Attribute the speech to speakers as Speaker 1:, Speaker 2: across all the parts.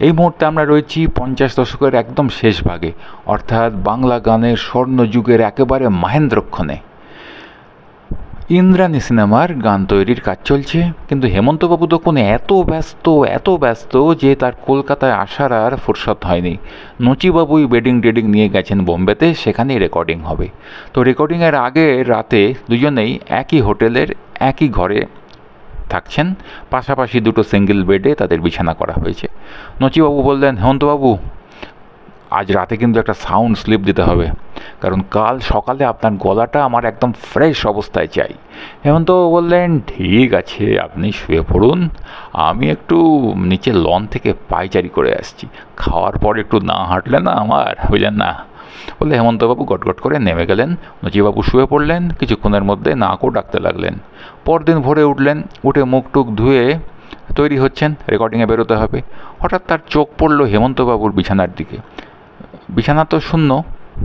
Speaker 1: এই মুহূর্তে আমরা রয়েছি 50 দশকের একদম শেষ ভাগে, অর্থাৎ বাংলা গানের স্বর্ণযুগের একেবারে মাহেন্দ্রক্ষণে। ইন্দ্রাণী সিনেমার গান তৈরির কাজ চলছে, কিন্তু হেমন্তবাবু তখন এত ব্যস্ত যে তার কলকাতায় আসার আর ফুরসত হয়নি। নচিবাবুই বেডিং টেডিং নিয়ে গেছেন বোম্বেতে, সেখানেই রেকর্ডিং হবে। তো রেকর্ডিংয়ের আগে রাতে দুজনেই একই হোটেলের একই ঘরে থাকছেন, পাশাপাশি দুটো সিঙ্গেল বেডে তাদের বিছানা করা হয়েছে। নচিবাবু বললেন, হেমন্তবাবু আজ রাতে কিন্তু একটা সাউন্ড স্লিপ দিতে হবে, কারণ কাল সকালে আপনার গলাটা আমার একদম ফ্রেশ অবস্থায় চাই। হেমন্তবাবু বললেন, ঠিক আছে, আপনি শুয়ে পড়ুন, আমি একটু নিচে লন থেকে পায়চারি করে আসছি, খাওয়ার পর একটু না হাঁটলে না আমার, বুঝলেন না। বলে হেমন্তবাবু গটগট করে নেমে গেলেন। নচিবাবু শুয়ে পড়লেন, কিছুক্ষণের মধ্যে নাকও ডাকতে লাগলেন। পরদিন ভোরে উঠলেন, উঠে মুখ টুক ধুয়ে তৈরি হচ্ছেন, রেকর্ডিংয়ে বেরোতে হবে। হঠাৎ তার চোখ পড়ল হেমন্তবাবুর বিছানার দিকে। বিছানা তো শূন্য,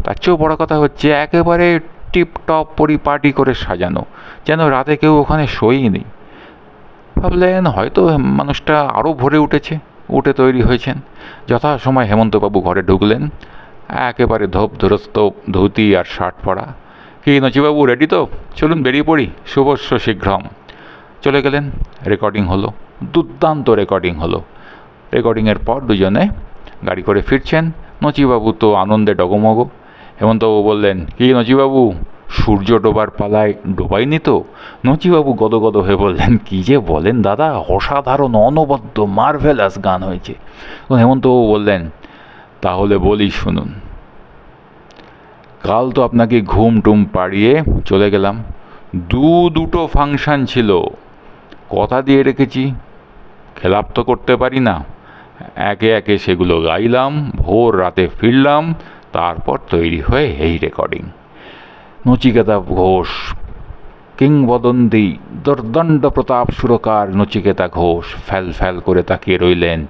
Speaker 1: তার চেয়েও বড় কথা হচ্ছে একেবারে টিপটপ পরিপাটি করে সাজানো, যেন রাতে কেউ ওখানে শোয়নি। ভাবলেন হয়তো মানুষটা আরও ভোরে উঠে তৈরি হয়েছেন। যথাসময় হেমন্তবাবু ঘরে ঢুকলেন, একেবারে ধোপধরস্ত ধুতি আর শার্ট পরা। কি নচিবাবু, রেডি তো? চলুন বেরিয়ে পড়ি, শুভস্য শীঘ্রম। চলে গেলেন। রেকর্ডিং হলো, দুর্দান্ত রেকর্ডিং হলো। রেকর্ডিংয়ের পর দুজনে গাড়ি করে ফিরছেন। নচিবাবু তো আনন্দে ডগমগ। হেমন্তবাবু বললেন, কি নচিবাবু, সূর্য ডোবার পালায় ডোবাইনি তো? নচিবাবু গদগদ হয়ে বললেন, কী যে বলেন দাদা, অসাধারণ, অনবদ্য, মার্ভেলাস গান হয়েছে। হেমন্তবাবু বললেন, তাহলে বলি শুনুন। কাল তো আপনাকে ঘুম টুম পাড়িয়ে চলে গেলাম, দুটো ফাংশন ছিল, কথা দিয়ে রেখেছি, খেলাপ তো করতে পারি না। একে একে সেগুলো গাইলাম, ভোর রাতে ফিরলাম, তারপর তৈরি হয়ে এই রেকর্ডিং। নচিকেতা ঘোষ, কিংবদন্তি দুর্দণ্ড প্রতাপ সুরকার নচিকেতা ঘোষ ফ্যাল ফ্যাল করে তাকিয়ে রইলেন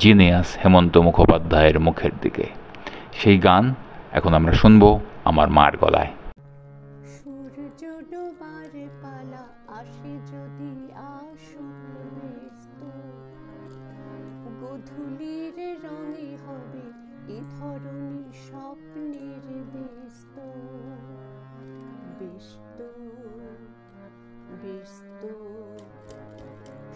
Speaker 1: জিনিয়াস হেমন্ত মুখোপাধ্যায়ের মুখের দিকে। সেই গান এখন আমরা শুনবো আমার মার গলায়।
Speaker 2: সূর্য ডোবার পালা আসে যদি আসুক ব্যস্ত, গধূলির রঙে হবে এ ধরনী স্বপ্নের ব্যস্ত ব্যস্ত ব্যস্ত।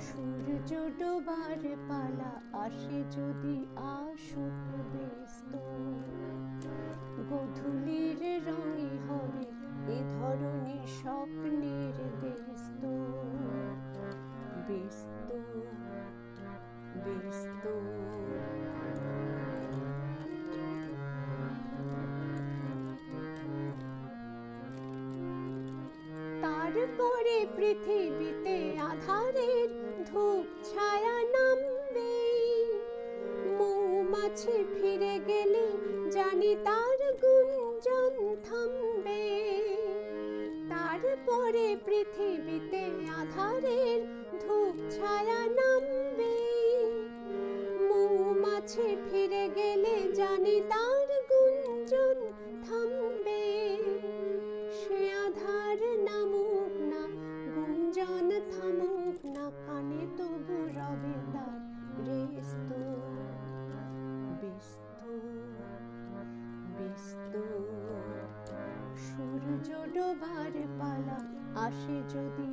Speaker 2: সূর্য ডোবার পালা আসে যদি আসুক ব্যস্ত, গধূলির রঙে হবে এ ধরনী স্বপ্নের ব্যস্ত ব্যস্ত ব্যস্ত। তারপরে পৃথিবীতে আধারের ধূপ ছায়া নামবে, মৌমাছি ফিরে গেলে জানি তার গুঞ্জন থামবে। তারপরে পৃথিবীতে আধারের ধূপ ছায়া নামবে, মৌমাছি ফিরে গেলে জানি তার গুঞ্জন থামবে। সে আধার নামুক না, গুঞ্জন থামুক না, কানে তবু রবে তার রেস্ত ব্যস্ত ব্যস্ত। সূর্য ডোবার পালা আসে যদি